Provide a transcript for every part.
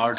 8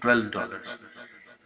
$12۔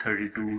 32،